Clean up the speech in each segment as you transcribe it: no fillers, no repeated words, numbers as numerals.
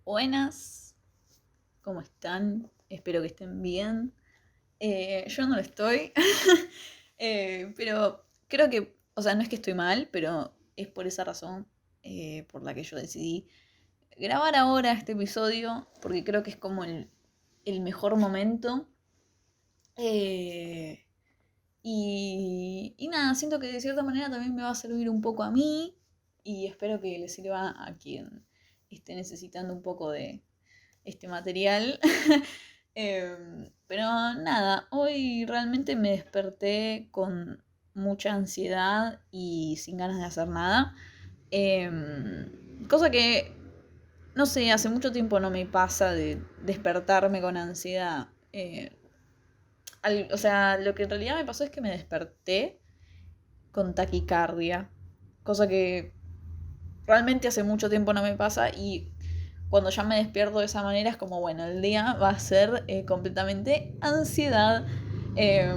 Buenas, ¿cómo están? Espero que estén bien. Yo no lo estoy, pero creo que, o sea, no es que estoy mal, pero es por esa razón por la que yo decidí grabar ahora este episodio, porque creo que es como el mejor momento. Eh, y nada, siento que de cierta manera también me va a servir un poco a mí y espero que le sirva a quien esté necesitando un poco de este material. Pero nada, hoy realmente me desperté con mucha ansiedad y sin ganas de hacer nada. Cosa que, no sé, hace mucho tiempo no me pasa de despertarme con ansiedad. O sea, lo que en realidad me pasó es que me desperté con taquicardia. Cosa que realmente hace mucho tiempo no me pasa y cuando ya me despierto de esa manera es como, bueno, el día va a ser completamente ansiedad eh,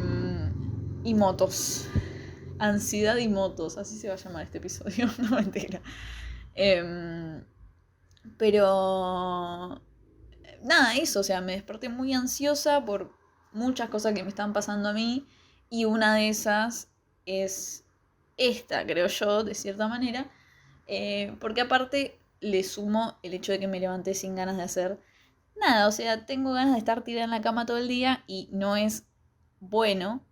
y motos. Ansiedad y motos, así se va a llamar este episodio, no mentira. Eh, pero nada, eso, o sea, me desperté muy ansiosa por muchas cosas que me están pasando a mí y una de esas es esta, creo yo, de cierta manera, porque aparte le sumo el hecho de que me levanté sin ganas de hacer nada, o sea, tengo ganas de estar tirada en la cama todo el día y no es bueno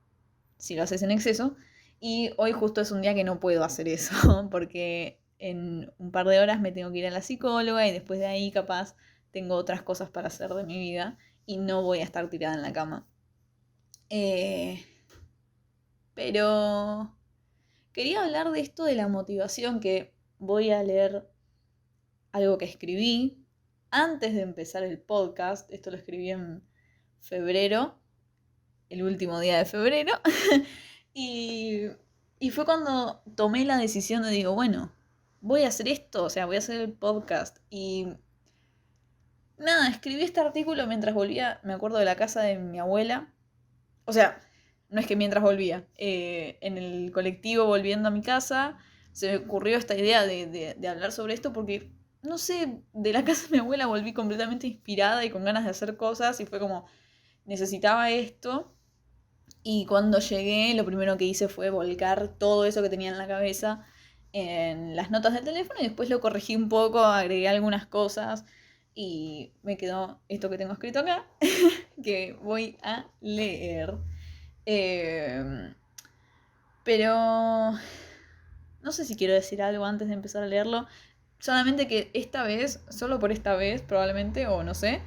si lo haces en exceso. Y hoy justo es un día que no puedo hacer eso, porque en un par de horas me tengo que ir a la psicóloga y después de ahí capaz tengo otras cosas para hacer de mi vida y no voy a estar tirada en la cama. Eh, pero quería hablar de esto de la motivación, que voy a leer algo que escribí antes de empezar el podcast. Esto lo escribí en febrero, el último día de febrero. y, y fue cuando tomé la decisión de digo, bueno, voy a hacer esto, o sea, voy a hacer el podcast. Y nada, escribí este artículo mientras volvía, me acuerdo de la casa de mi abuela. O sea, no es que mientras volvía, en el colectivo volviendo a mi casa, se me ocurrió esta idea de hablar sobre esto porque, no sé, de la casa de mi abuela volví completamente inspirada y con ganas de hacer cosas y fue como, necesitaba esto. Y cuando llegué, lo primero que hice fue volcar todo eso que tenía en la cabeza en las notas del teléfono y después lo corregí un poco, agregué algunas cosas y me quedó esto que tengo escrito acá, que voy a leer. Eh, pero no sé si quiero decir algo antes de empezar a leerlo. Solamente que esta vez, solo por esta vez probablemente, o no sé,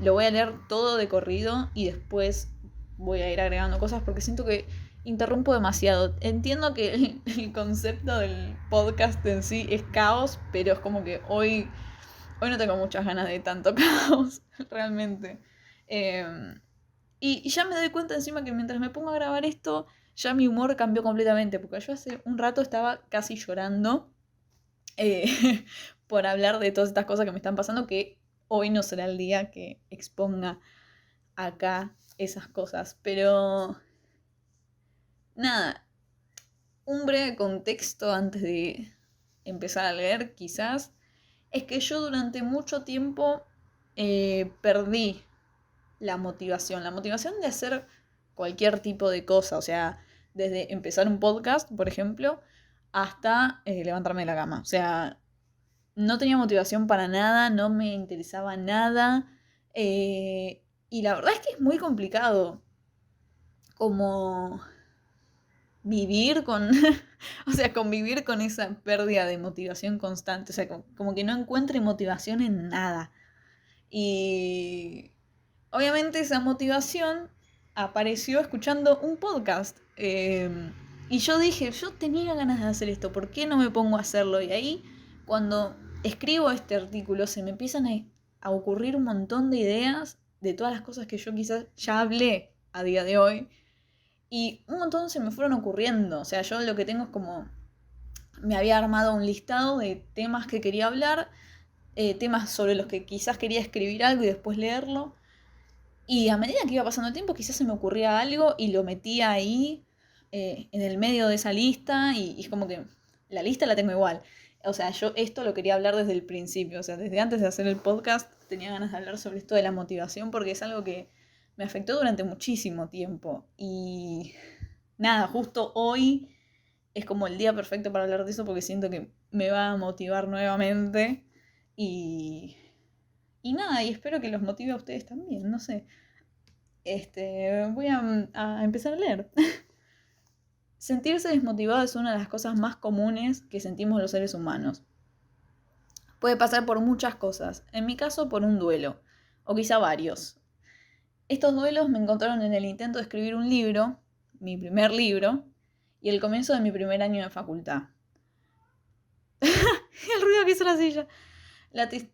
lo voy a leer todo de corrido y después voy a ir agregando cosas porque siento que interrumpo demasiado. Entiendo que el concepto del podcast en sí es caos, pero es como que hoy no tengo muchas ganas de tanto caos, realmente. Eh, y ya me doy cuenta encima que mientras me pongo a grabar esto, ya mi humor cambió completamente, porque yo hace un rato estaba casi llorando eh, por hablar de todas estas cosas que me están pasando, que hoy no será el día que exponga acá esas cosas. Pero nada, un breve contexto antes de empezar a leer, quizás, es que yo durante mucho tiempo perdí la motivación de hacer cualquier tipo de cosa, o sea, desde empezar un podcast, por ejemplo, hasta levantarme de la cama. O sea, no tenía motivación para nada, no me interesaba nada. Y la verdad es que es muy complicado como vivir con, o sea, convivir con esa pérdida de motivación constante, o sea, como que no encuentre motivación en nada. Y obviamente esa motivación apareció escuchando un podcast. Y yo dije, yo tenía ganas de hacer esto, ¿por qué no me pongo a hacerlo? Y ahí, cuando escribo este artículo, se me empiezan a ocurrir un montón de ideas de todas las cosas que yo quizás ya hablé a día de hoy. Y un montón se me fueron ocurriendo. O sea, yo lo que tengo es como... Me había armado un listado de temas que quería hablar, temas sobre los que quizás quería escribir algo y después leerlo. Y a medida que iba pasando el tiempo, quizás se me ocurría algo y lo metía ahí, en el medio de esa lista, y es como que la lista la tengo igual. O sea, yo esto lo quería hablar desde el principio, o sea, desde antes de hacer el podcast tenía ganas de hablar sobre esto de la motivación porque es algo que me afectó durante muchísimo tiempo. Y nada, justo hoy es como el día perfecto para hablar de eso porque siento que me va a motivar nuevamente. Y, y nada, y espero que los motive a ustedes también, no sé. Voy a empezar a leer. Sentirse desmotivado es una de las cosas más comunes que sentimos los seres humanos. Puede pasar por muchas cosas, en mi caso por un duelo, o quizá varios. Estos duelos me encontraron en el intento de escribir un libro, mi primer libro, y el comienzo de mi primer año de facultad. El ruido que hizo la silla.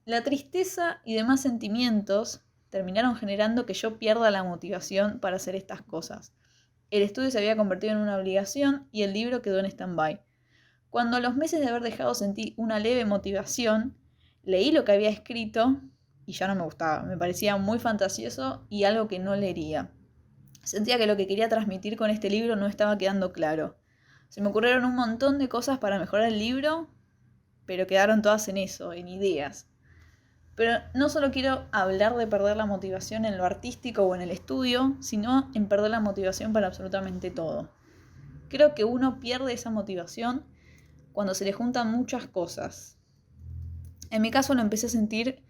La tristeza y demás sentimientos terminaron generando que yo pierda la motivación para hacer estas cosas. El estudio se había convertido en una obligación y el libro quedó en stand-by. Cuando a los meses de haber dejado sentí una leve motivación, leí lo que había escrito y ya no me gustaba. Me parecía muy fantasioso y algo que no leería. Sentía que lo que quería transmitir con este libro no estaba quedando claro. Se me ocurrieron un montón de cosas para mejorar el libro, pero quedaron todas en eso, en ideas. Pero no solo quiero hablar de perder la motivación en lo artístico o en el estudio, sino en perder la motivación para absolutamente todo. Creo que uno pierde esa motivación cuando se le juntan muchas cosas. En mi caso lo empecé a sentir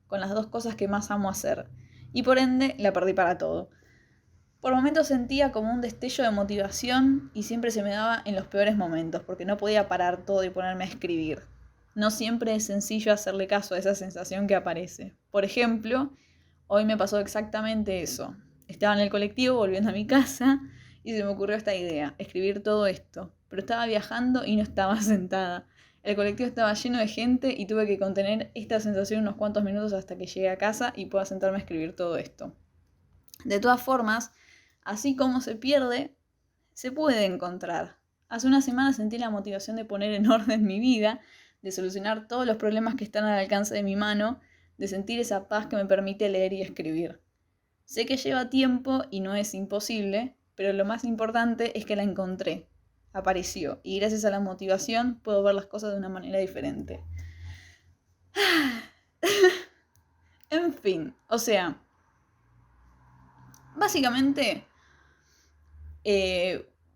con las dos cosas que más amo hacer, y por ende la perdí para todo. Por momentos sentía como un destello de motivación y siempre se me daba en los peores momentos, porque no podía parar todo y ponerme a escribir. No siempre es sencillo hacerle caso a esa sensación que aparece. Por ejemplo, hoy me pasó exactamente eso. Estaba en el colectivo volviendo a mi casa y se me ocurrió esta idea, escribir todo esto. Pero estaba viajando y no estaba sentada. El colectivo estaba lleno de gente y tuve que contener esta sensación unos cuantos minutos hasta que llegué a casa y pueda sentarme a escribir todo esto. De todas formas, así como se pierde, se puede encontrar. Hace una semana sentí la motivación de poner en orden mi vida, de solucionar todos los problemas que están al alcance de mi mano, de sentir esa paz que me permite leer y escribir. Sé que lleva tiempo y no es imposible, pero lo más importante es que la encontré, apareció, y gracias a la motivación puedo ver las cosas de una manera diferente. En fin, o sea, básicamente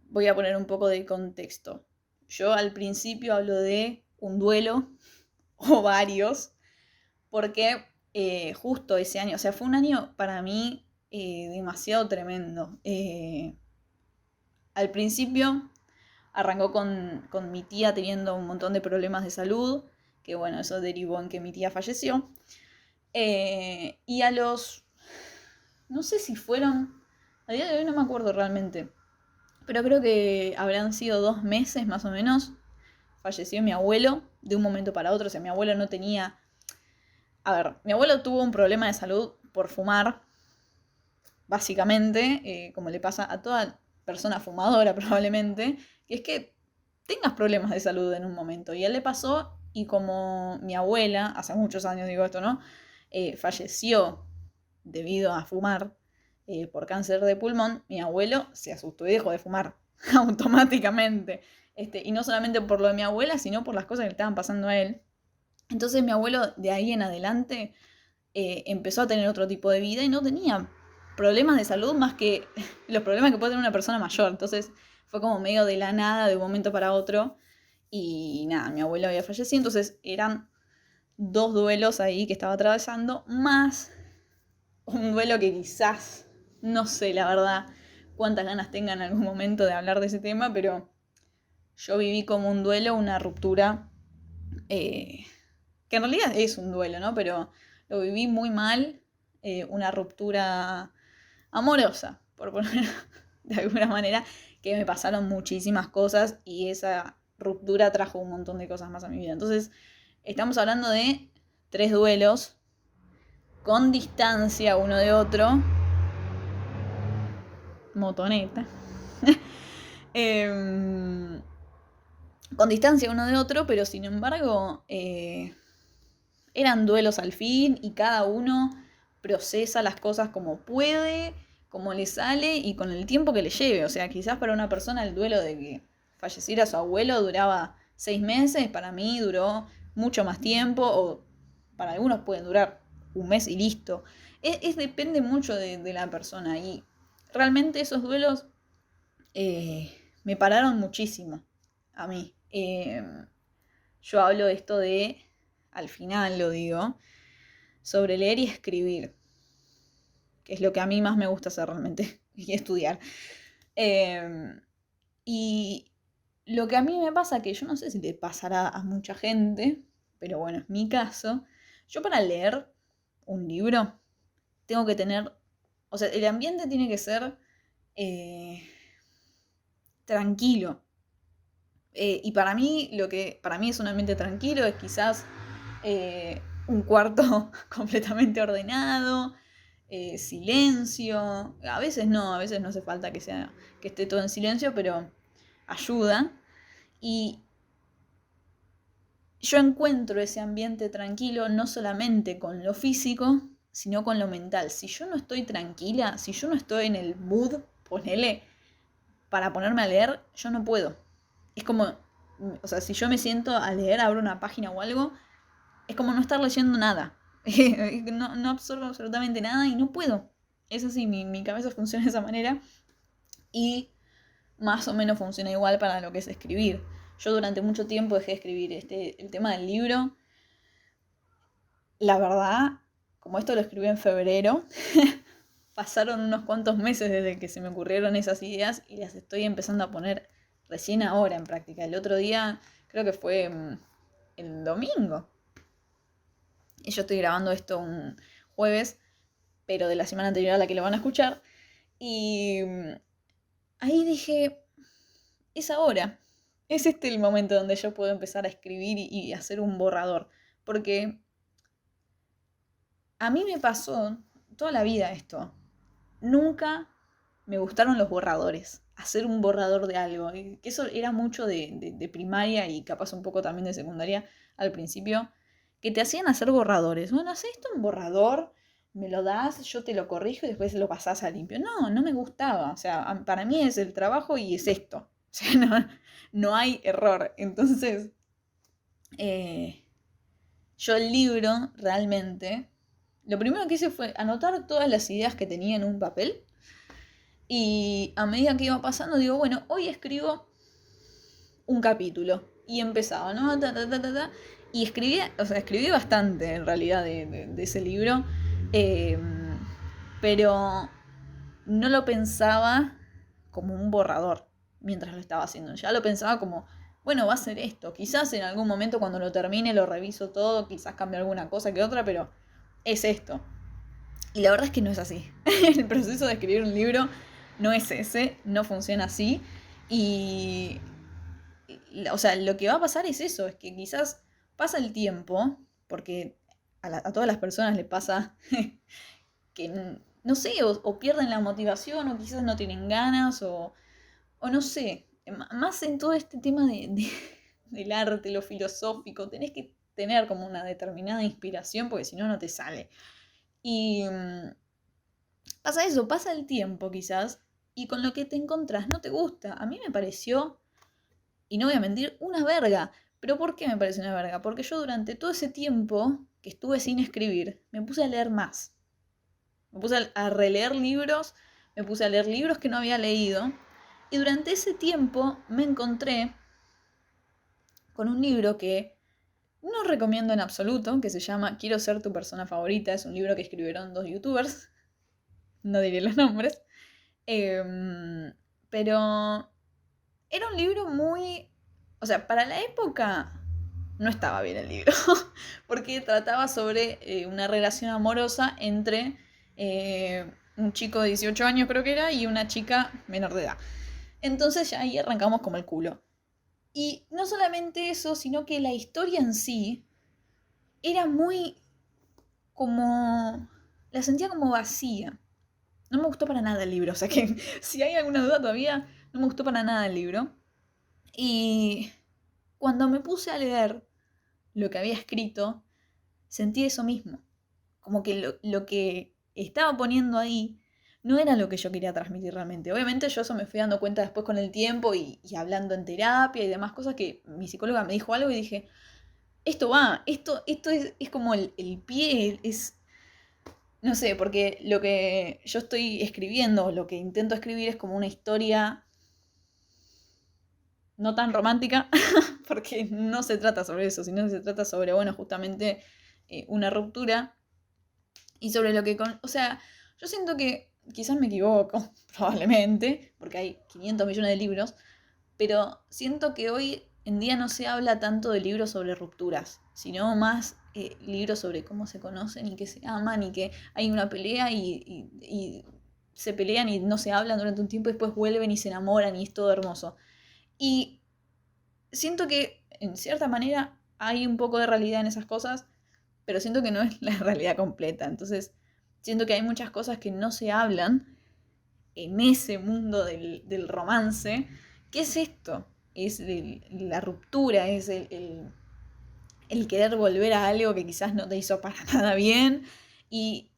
voy a poner un poco de contexto. Yo al principio hablo de un duelo o varios, porque justo ese año, o sea, fue un año para mí demasiado tremendo. Al principio arrancó con mi tía teniendo un montón de problemas de salud, que bueno, eso derivó en que mi tía falleció. Y a los, no sé si fueron, a día de hoy no me acuerdo realmente, pero creo que habrán sido 2 meses más o menos, falleció mi abuelo de un momento para otro. O sea, mi abuelo no tenía... A ver, mi abuelo tuvo un problema de salud por fumar, básicamente, como le pasa a toda persona fumadora probablemente, que es que tengas problemas de salud en un momento. Y a él le pasó, y como mi abuela, hace muchos años digo esto, ¿no? Falleció debido a fumar por cáncer de pulmón, mi abuelo se asustó y dejó de fumar automáticamente. Y no solamente por lo de mi abuela, sino por las cosas que le estaban pasando a él. Entonces mi abuelo de ahí en adelante empezó a tener otro tipo de vida y no tenía problemas de salud más que los problemas que puede tener una persona mayor. Entonces fue como medio de la nada, de un momento para otro. Y nada, mi abuelo había fallecido, entonces eran 2 duelos ahí que estaba atravesando, más un duelo que quizás, no sé la verdad cuántas ganas tenga en algún momento de hablar de ese tema, pero yo viví como un duelo, una ruptura, que en realidad es un duelo, ¿no? Pero lo viví muy mal, una ruptura amorosa, por poner de alguna manera, que me pasaron muchísimas cosas y esa ruptura trajo un montón de cosas más a mi vida. Entonces, estamos hablando de 3 duelos con distancia uno de otro. Motoneta. Con distancia uno de otro, pero sin embargo eran duelos al fin y cada uno procesa las cosas como puede, como le sale y con el tiempo que le lleve. O sea, quizás para una persona el duelo de que falleciera su abuelo duraba 6 meses, para mí duró mucho más tiempo, o para algunos pueden durar un mes y listo. Depende mucho de la persona, y realmente esos duelos me pararon muchísimo a mí. Yo hablo de esto de, al final lo digo, sobre leer y escribir, que es lo que a mí más me gusta hacer realmente, y estudiar. Y lo que a mí me pasa, que yo no sé si le pasará a mucha gente, pero bueno, es mi caso, yo para leer un libro tengo que tener, o sea, el ambiente tiene que ser tranquilo. Y para mí, lo que para mí es un ambiente tranquilo es quizás un cuarto completamente ordenado, silencio. A veces no hace falta que esté todo en silencio, pero ayuda. Y yo encuentro ese ambiente tranquilo no solamente con lo físico, sino con lo mental. Si yo no estoy tranquila, si yo no estoy en el mood, ponele, para ponerme a leer, yo no puedo. Es como, o sea, si yo me siento a leer, abro una página o algo, es como no estar leyendo nada. No absorbo absolutamente nada y no puedo. Es así, mi cabeza funciona de esa manera y más o menos funciona igual para lo que es escribir. Yo durante mucho tiempo dejé de escribir el tema del libro. La verdad, como esto lo escribí en febrero, pasaron unos cuantos meses desde que se me ocurrieron esas ideas y las estoy empezando a poner recién ahora en práctica. El otro día, creo que fue el domingo. Y yo estoy grabando esto un jueves, pero de la semana anterior a la que lo van a escuchar. Y ahí dije, es ahora. Es este el momento donde yo puedo empezar a escribir y hacer un borrador. Porque a mí me pasó toda la vida esto. Nunca me gustaron los borradores. Hacer un borrador de algo. Y que eso era mucho de primaria y capaz un poco también de secundaria al principio. Que te hacían hacer borradores. Bueno, haces esto en borrador, me lo das, yo te lo corrijo y después lo pasás a limpio. No, no me gustaba. O sea, para mí es el trabajo y es esto. O sea, no hay error. Entonces, yo el libro realmente, lo primero que hice fue anotar todas las ideas que tenía en un papel. Y a medida que iba pasando, digo, bueno, hoy escribo un capítulo. Y empezaba, ¿no? Y escribía, o sea, escribí bastante en realidad de ese libro. eh, pero no lo pensaba como un borrador mientras lo estaba haciendo. Ya lo pensaba como, bueno, va a ser esto. Quizás en algún momento cuando lo termine lo reviso todo, quizás cambie alguna cosa que otra, pero es esto. Y la verdad es que no es así. El proceso de escribir un libro no es ese, no funciona así. Y, o sea, lo que va a pasar es eso, es que quizás pasa el tiempo, porque a todas las personas le pasa que, no sé, o pierden la motivación, o quizás no tienen ganas, o no sé, más en todo este tema del arte, lo filosófico, tenés que tener como una determinada inspiración, porque si no, no te sale. Y pasa eso, pasa el tiempo quizás, y con lo que te encontrás no te gusta. A mí me pareció, y no voy a mentir, una verga. ¿Pero por qué me pareció una verga? Porque yo durante todo ese tiempo que estuve sin escribir, me puse a leer más. Me puse a releer libros, me puse a leer libros que no había leído. Y durante ese tiempo me encontré con un libro que no recomiendo en absoluto, que se llama Quiero ser tu persona favorita. Es un libro que escribieron dos youtubers, no diré los nombres. Pero era un libro muy... O sea, para la época no estaba bien el libro, porque trataba sobre una relación amorosa entre un chico de 18 años creo que era y una chica menor de edad. Entonces ya ahí arrancamos como el culo. Y no solamente eso, sino que la historia en sí era muy como... La sentía como vacía. No me gustó para nada el libro, o sea que si hay alguna duda todavía, no me gustó para nada el libro. Y cuando me puse a leer lo que había escrito, sentí eso mismo. Como que lo que estaba poniendo ahí no era lo que yo quería transmitir realmente. Obviamente yo eso me fui dando cuenta después con el tiempo y hablando en terapia y demás cosas que mi psicóloga me dijo algo y dije, esto va, esto es como el pie, es, no sé, porque lo que yo estoy escribiendo, lo que intento escribir es como una historia no tan romántica, porque no se trata sobre eso, sino que se trata sobre, bueno, justamente una ruptura y sobre lo que o sea, yo siento que quizás me equivoco, probablemente, porque hay 500 millones de libros, pero siento que hoy en día no se habla tanto de libros sobre rupturas, sino más libros sobre cómo se conocen y que se aman y que hay una pelea y se pelean y no se hablan durante un tiempo y después vuelven y se enamoran y es todo hermoso. Y siento que en cierta manera hay un poco de realidad en esas cosas, pero siento que no es la realidad completa. Entonces, siento que hay muchas cosas que no se hablan en ese mundo del romance. ¿Qué es esto? Es la ruptura, es el querer volver a algo que quizás no te hizo para nada bien. Y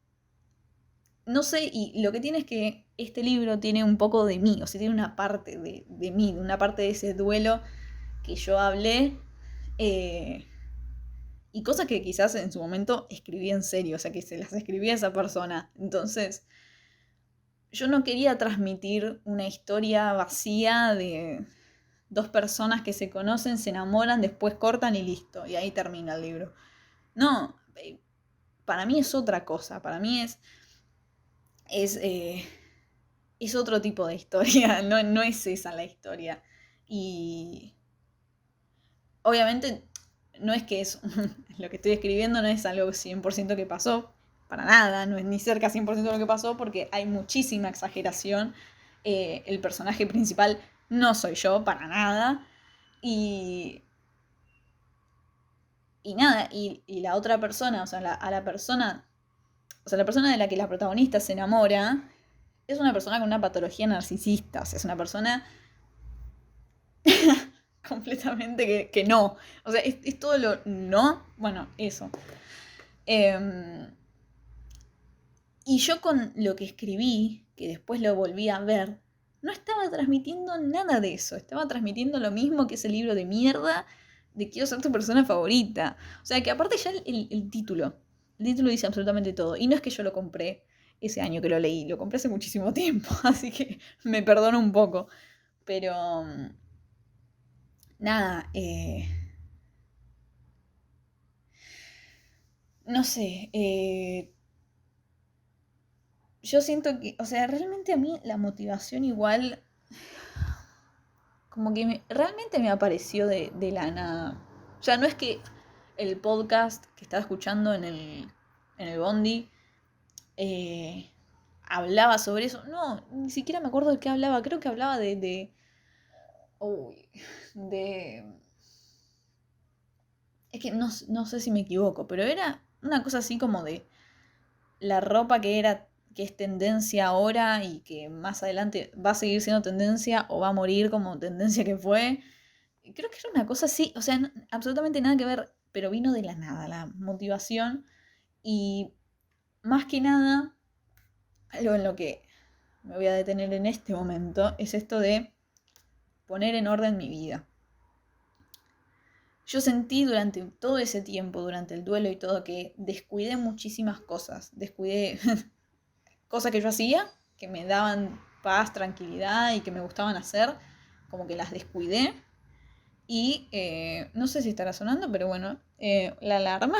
no sé, y lo que tiene es que este libro tiene un poco de mí, o sea, tiene una parte de mí, una parte de ese duelo que yo hablé. eh, y cosas que quizás en su momento escribí en serio, o sea, que se las escribí a esa persona. Entonces, yo no quería transmitir una historia vacía de dos personas que se conocen, se enamoran, después cortan y listo, y ahí termina el libro. No, para mí es otra cosa, para mí es, eh, es otro tipo de historia, no es esa la historia. Y obviamente no es que es lo que estoy escribiendo no es algo 100% que pasó, para nada, no es ni cerca 100% de lo que pasó porque hay muchísima exageración. El personaje principal no soy yo, para nada. Y, y nada, y la otra persona, o sea, a la persona, o sea, la persona de la que la protagonista se enamora, es una persona con una patología narcisista, o sea, es una persona completamente que no. O sea, es todo lo no, bueno, eso. Eh, y yo con lo que escribí, que después lo volví a ver, no estaba transmitiendo nada de eso. Estaba transmitiendo lo mismo que ese libro de mierda de quiero ser tu persona favorita. O sea, que aparte ya el título dice absolutamente todo. Y no es que yo lo compré ese año que lo leí, lo compré hace muchísimo tiempo, así que me perdono un poco. Pero nada, no sé, yo siento que, o sea, realmente a mí la motivación igual, como que realmente me apareció de la nada. O sea, no es que el podcast que estaba escuchando en el Bondi eh, hablaba sobre eso. No, ni siquiera me acuerdo de qué hablaba. Creo que hablaba uy, de... Es que no sé si me equivoco, pero era una cosa así como de la ropa que es tendencia ahora y que más adelante va a seguir siendo tendencia o va a morir como tendencia que fue. Creo que era una cosa así, o sea, absolutamente nada que ver, pero vino de la nada, la motivación. Y más que nada, algo en lo que me voy a detener en este momento, es esto de poner en orden mi vida. Yo sentí durante todo ese tiempo, durante el duelo y todo, que descuidé muchísimas cosas. Descuidé cosas que yo hacía, que me daban paz, tranquilidad y que me gustaban hacer, como que las descuidé. Y no sé si estará sonando, pero bueno, la alarma.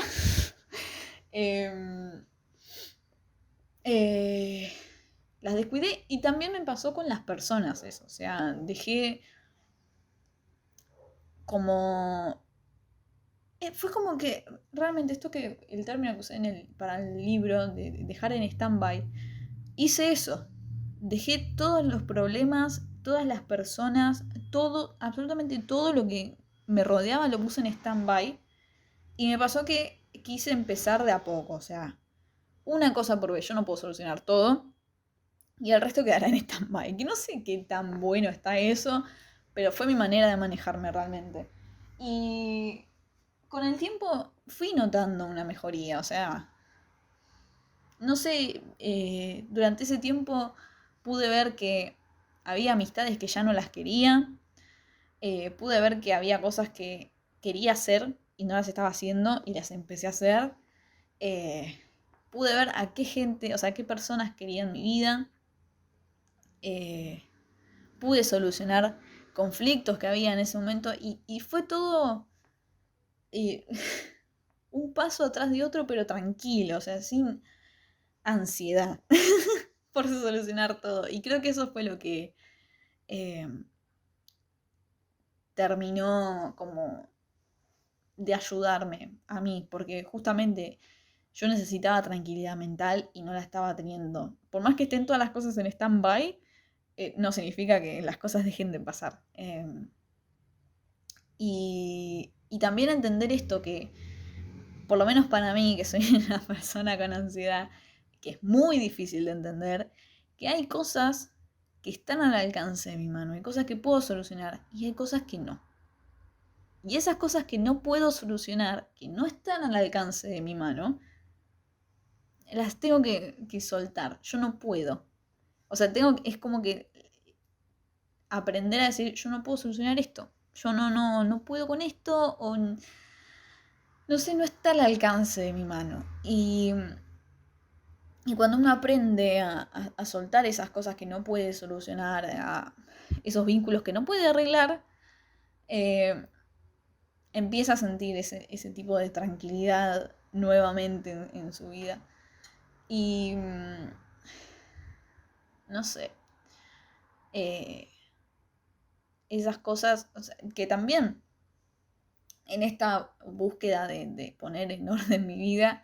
eh, eh, las descuidé y también me pasó con las personas eso. O sea, dejé como... fue como que realmente esto que el término que usé para el libro de dejar en stand-by, hice eso. Dejé todos los problemas, todas las personas, todo, absolutamente todo lo que me rodeaba lo puse en stand-by. Y me pasó que quise empezar de a poco. O sea, una cosa por vez, yo no puedo solucionar todo. Y el resto quedará en stand-by. Que no sé qué tan bueno está eso, pero fue mi manera de manejarme realmente. Y con el tiempo fui notando una mejoría. O sea, no sé, durante ese tiempo pude ver que había amistades que ya no las quería, pude ver que había cosas que quería hacer y no las estaba haciendo y las empecé a hacer. Eh, Pude ver a qué gente, o sea, a qué personas querían mi vida. Eh, Pude solucionar conflictos que había en ese momento y fue todo eh, un paso atrás de otro, pero tranquilo, o sea, sin ansiedad por solucionar todo. Y creo que eso fue lo que eh, terminó como de ayudarme a mí, porque justamente yo necesitaba tranquilidad mental y no la estaba teniendo. Por más que estén todas las cosas en stand-by, no significa que las cosas dejen de pasar. Y también entender esto que, por lo menos para mí, que soy una persona con ansiedad, que es muy difícil de entender, que hay cosas que están al alcance de mi mano, hay cosas que puedo solucionar y hay cosas que no. Y esas cosas que no puedo solucionar, que no están al alcance de mi mano, las tengo que soltar. Yo no puedo. O sea, es como que aprender a decir, yo no puedo solucionar esto. Yo no puedo con esto, o no sé, no está al alcance de mi mano. Y cuando uno aprende a soltar esas cosas que no puede solucionar, a esos vínculos que no puede arreglar, eh, empieza a sentir ese tipo de tranquilidad nuevamente en su vida. Y no sé, eh, esas cosas, o sea, que también en esta búsqueda de poner en orden mi vida,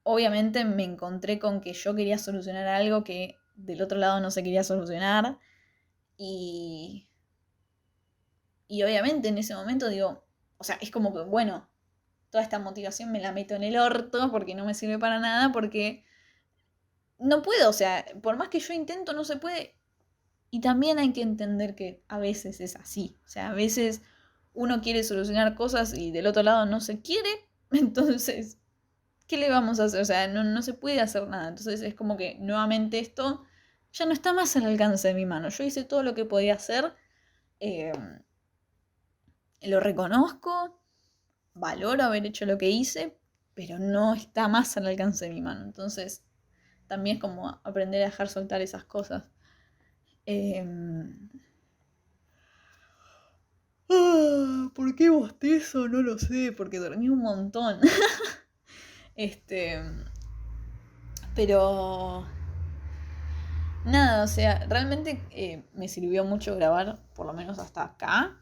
obviamente me encontré con que yo quería solucionar algo que del otro lado no se quería solucionar. Y, y obviamente en ese momento digo, o sea, es como que, bueno, toda esta motivación me la meto en el orto porque no me sirve para nada, porque no puedo, o sea, por más que yo intento, no se puede. Y también hay que entender que a veces es así, o sea, a veces uno quiere solucionar cosas y del otro lado no se quiere, entonces, ¿qué le vamos a hacer? O sea, no se puede hacer nada. Entonces es como que nuevamente esto ya no está más al alcance de mi mano. Yo hice todo lo que podía hacer, eh, lo reconozco, valoro haber hecho lo que hice, pero no está más al alcance de mi mano. Entonces también es como aprender a dejar soltar esas cosas. Eh, ¿Por qué bostezo? No lo sé, porque dormí un montón. Este, pero nada, o sea, realmente me sirvió mucho grabar, por lo menos hasta acá,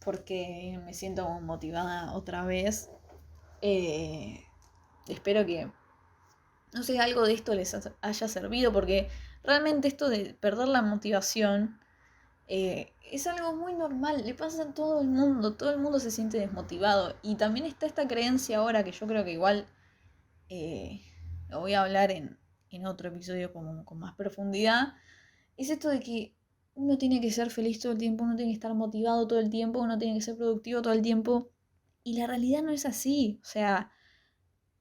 porque me siento motivada otra vez. Eh, Espero que, no sé, algo de esto les haya servido, porque realmente esto de perder la motivación es algo muy normal, le pasa a todo el mundo se siente desmotivado. Y también está esta creencia ahora que yo creo que igual eh, lo voy a hablar en otro episodio con más profundidad, es esto de que uno tiene que ser feliz todo el tiempo, uno tiene que estar motivado todo el tiempo, uno tiene que ser productivo todo el tiempo. Y la realidad no es así. O sea,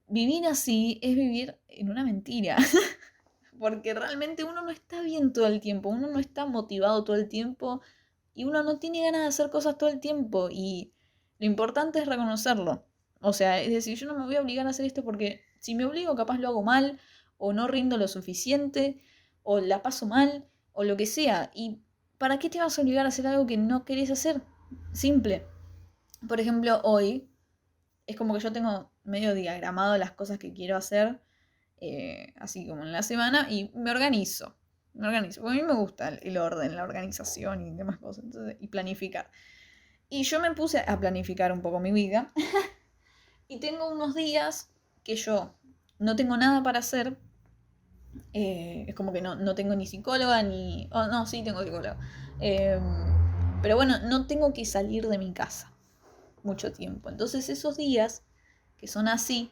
vivir así es vivir en una mentira. Porque realmente uno no está bien todo el tiempo, uno no está motivado todo el tiempo y uno no tiene ganas de hacer cosas todo el tiempo. Y lo importante es reconocerlo. O sea, es decir, yo no me voy a obligar a hacer esto porque si me obligo capaz lo hago mal o no rindo lo suficiente o la paso mal o lo que sea. ¿Y para qué te vas a obligar a hacer algo que no querés hacer? Simple. Por ejemplo, hoy es como que yo tengo medio diagramado las cosas que quiero hacer, así como en la semana, y me organizo. Me organizo, porque a mí me gusta el orden, la organización y demás cosas, entonces, y planificar. Y yo me puse a planificar un poco mi vida, y tengo unos días que yo no tengo nada para hacer. Es como que no tengo ni psicóloga ni... Oh, no, sí tengo psicóloga. Eh, pero bueno, no tengo que salir de mi casa mucho tiempo. Entonces esos días que son así,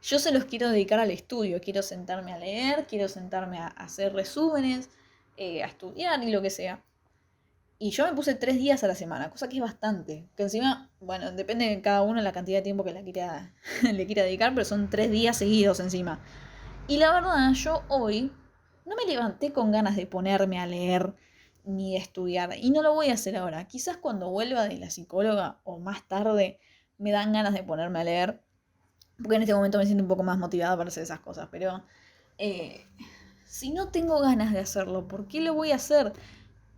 yo se los quiero dedicar al estudio. Quiero sentarme a leer, quiero sentarme a hacer resúmenes, a estudiar y lo que sea. Y yo me puse 3 días a la semana, cosa que es bastante. Que encima, bueno, depende de cada uno la cantidad de tiempo que le quiera dedicar, pero son 3 días seguidos encima. Y la verdad, yo hoy no me levanté con ganas de ponerme a leer ni de estudiar. Y no lo voy a hacer ahora. Quizás cuando vuelva de la psicóloga o más tarde me dan ganas de ponerme a leer. Porque en este momento me siento un poco más motivada para hacer esas cosas. Pero eh, si no tengo ganas de hacerlo, ¿por qué lo voy a hacer?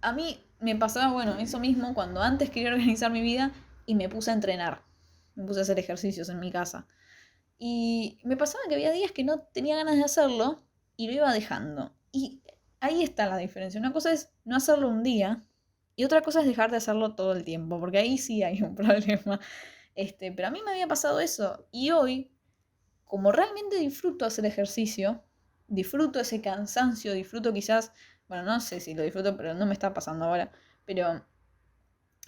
A mí me pasaba, bueno, eso mismo cuando antes quería organizar mi vida y me puse a entrenar. Me puse a hacer ejercicios en mi casa. Y me pasaba que había días que no tenía ganas de hacerlo y lo iba dejando. Y ahí está la diferencia. Una cosa es no hacerlo un día y otra cosa es dejar de hacerlo todo el tiempo, porque ahí sí hay un problema. Pero a mí me había pasado eso y hoy, como realmente disfruto hacer ejercicio, disfruto ese cansancio, disfruto quizás, bueno, no sé si lo disfruto, pero no me está pasando ahora, pero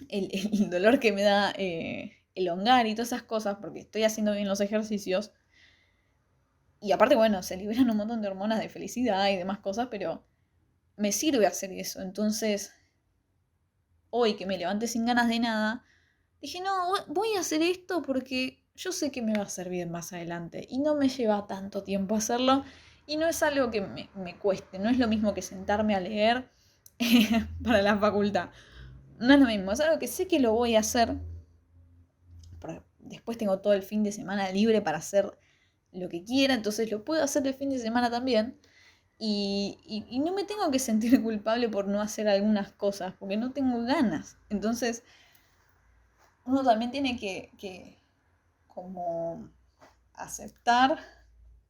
el dolor que me da elongar y todas esas cosas, porque estoy haciendo bien los ejercicios. Y aparte, bueno, se liberan un montón de hormonas de felicidad y demás cosas, pero me sirve hacer eso. Entonces, hoy que me levanté sin ganas de nada, dije, no, voy a hacer esto porque yo sé que me va a servir más adelante. Y no me lleva tanto tiempo hacerlo. Y no es algo que me cueste. No es lo mismo que sentarme a leer para la facultad. No es lo mismo. Es algo que sé que lo voy a hacer. Después tengo todo el fin de semana libre para hacer lo que quiera. Entonces lo puedo hacer el fin de semana también. Y no me tengo que sentir culpable por no hacer algunas cosas, porque no tengo ganas. Entonces, uno también tiene que como aceptar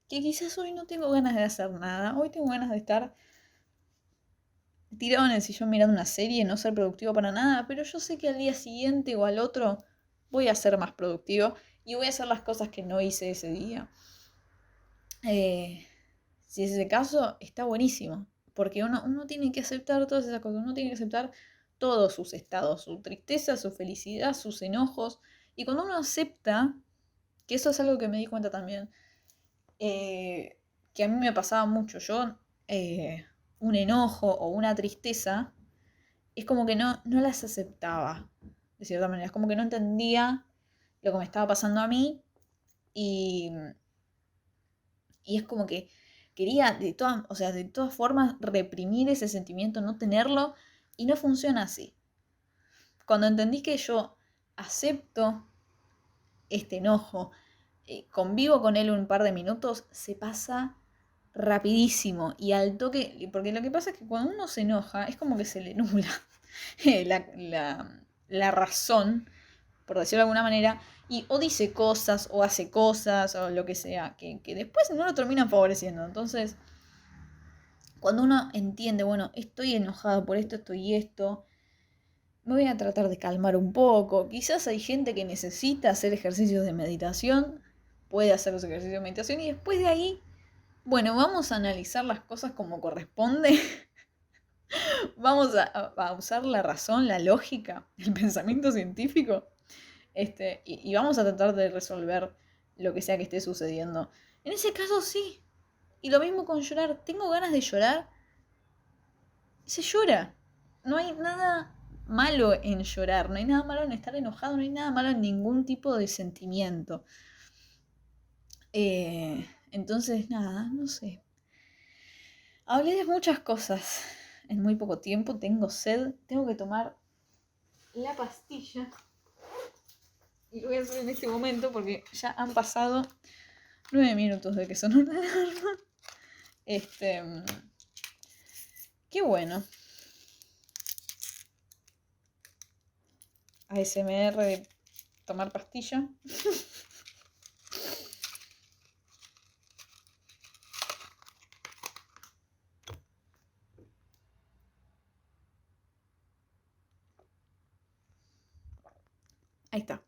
que quizás hoy no tengo ganas de hacer nada. Hoy tengo ganas de estar tirado en el sillón mirando una serie, no ser productivo para nada, pero yo sé que al día siguiente o al otro voy a ser más productivo y voy a hacer las cosas que no hice ese día. Si es ese caso, está buenísimo. Porque uno tiene que aceptar todas esas cosas. Uno tiene que aceptar todos sus estados, su tristeza, su felicidad, sus enojos. Y cuando uno acepta, que eso es algo que me di cuenta también, que a mí me pasaba mucho. Yo, un enojo o una tristeza, es como que no las aceptaba, de cierta manera. Es como que no entendía lo que me estaba pasando a mí. Y, y es como que quería o sea, de todas formas reprimir ese sentimiento, no tenerlo, y no funciona así. Cuando entendí que yo acepto este enojo, convivo con él un par de minutos, se pasa rapidísimo y al toque, porque lo que pasa es que cuando uno se enoja es como que se le nubla la razón, por decirlo de alguna manera, y o dice cosas o hace cosas o lo que sea, que después no lo terminan favoreciendo. Entonces, cuando uno entiende, bueno, estoy enojado por esto, esto y esto, me voy a tratar de calmar un poco. Quizás hay gente que necesita hacer ejercicios de meditación, puede hacer los ejercicios de meditación y después de ahí, bueno, vamos a analizar las cosas como corresponde. Vamos a usar la razón, la lógica, el pensamiento científico. Y vamos a tratar de resolver lo que sea que esté sucediendo. En ese caso sí. Y lo mismo con llorar. Tengo ganas de llorar. Se llora. No hay nada malo en llorar. No hay nada malo en estar enojado. No hay nada malo en ningún tipo de sentimiento. Entonces, nada, no sé. Hablé de muchas cosas en muy poco tiempo. Tengo sed. Tengo que tomar la pastilla. Y lo voy a hacer en este momento porque ya han pasado 9 minutos de que sonó la alarma. Qué bueno. ASMR de tomar pastilla. Ahí está.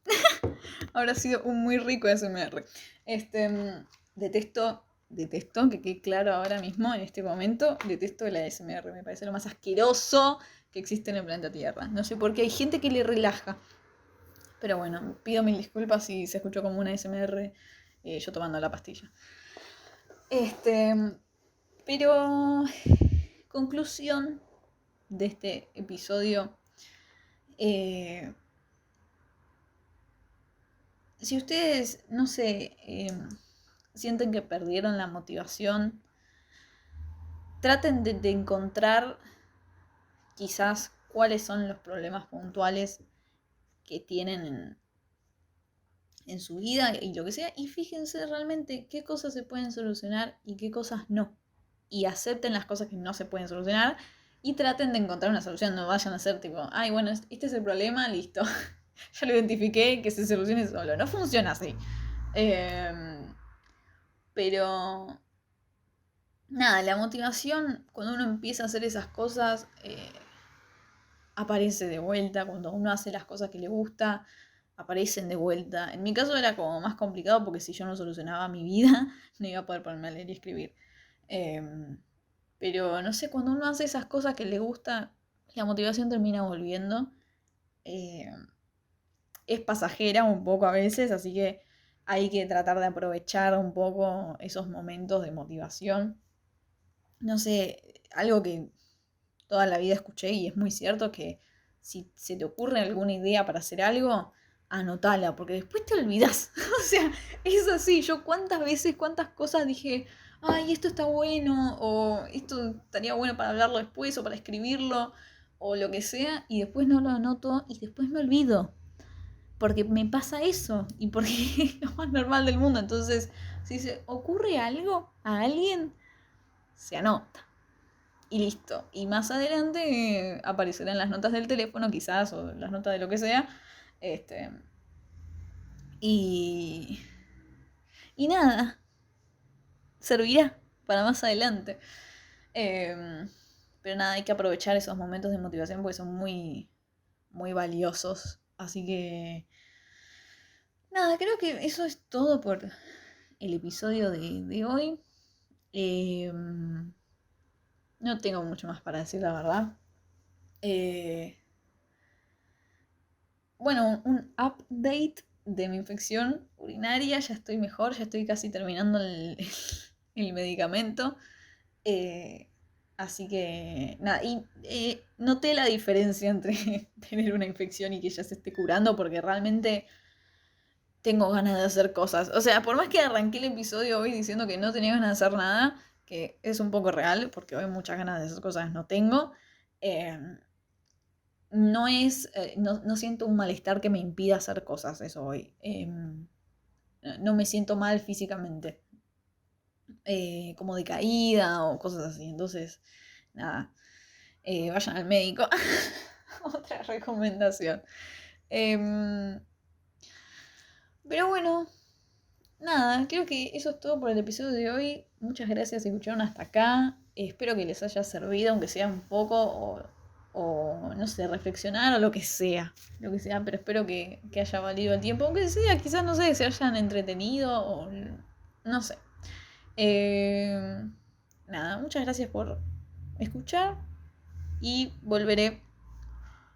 Habrá sido un muy rico ASMR. Detesto, que quede claro ahora mismo, en este momento, detesto el ASMR. Me parece lo más asqueroso que existe en el planeta Tierra. No sé por qué hay gente que le relaja. Pero bueno, pido mil disculpas si se escuchó como una ASMR yo tomando la pastilla. Pero conclusión de este episodio. Si ustedes, no sé, sienten que perdieron la motivación, traten de encontrar quizás cuáles son los problemas puntuales que tienen en su vida y lo que sea, y fíjense realmente qué cosas se pueden solucionar y qué cosas no. Y acepten las cosas que no se pueden solucionar y traten de encontrar una solución. No vayan a ser tipo, ay, bueno, este es el problema, listo. Ya lo identifiqué, que se solucione solo. No funciona así. Pero nada, la motivación, cuando uno empieza a hacer esas cosas, aparece de vuelta. Cuando uno hace las cosas que le gusta, aparecen de vuelta. En mi caso era como más complicado porque si yo no solucionaba mi vida, no iba a poder ponerme a leer y escribir. Pero no sé, cuando uno hace esas cosas que le gusta, la motivación termina volviendo. Eh, es pasajera un poco a veces, así que hay que tratar de aprovechar un poco esos momentos de motivación. No sé, algo que toda la vida escuché y es muy cierto que si se te ocurre alguna idea para hacer algo, anotala, porque después te olvidas. O sea, es así. Yo cuántas veces, cuántas cosas dije, ay, esto está bueno, o esto estaría bueno para hablarlo después, o para escribirlo, o lo que sea, y después no lo anoto y después me olvido. Porque me pasa eso y porque es lo más normal del mundo. Entonces, si se ocurre algo a alguien, se anota y listo. Y más adelante aparecerán las notas del teléfono quizás o las notas de lo que sea. Este, y, y nada, servirá para más adelante. Pero nada, hay que aprovechar esos momentos de motivación porque son muy, muy valiosos. Así que nada, creo que eso es todo por el episodio de hoy. No tengo mucho más para decir, la verdad. Eh, bueno, un update de mi infección urinaria. Ya estoy mejor, ya estoy casi terminando el medicamento. Eh, Así que nada, y noté la diferencia entre tener una infección y que ya se esté curando, porque realmente tengo ganas de hacer cosas. O sea, por más que arranqué el episodio hoy diciendo que no tenía ganas de hacer nada, que es un poco real, porque hoy muchas ganas de hacer cosas no tengo, eh, no es, no siento un malestar que me impida hacer cosas, eso hoy. No me siento mal físicamente, como de caída o cosas así. Entonces, nada, vayan al médico. Otra recomendación. Em, pero bueno, nada, creo que eso es todo por el episodio de hoy. Muchas gracias si escucharon hasta acá. Espero que les haya servido, aunque sea un poco, o no sé, reflexionar o lo que sea. Lo que sea, pero espero que haya valido el tiempo. Aunque sea, quizás, no sé, se hayan entretenido o no sé. Eh, Nada, muchas gracias por escuchar y volveré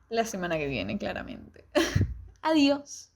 la semana que viene, claramente. Adiós.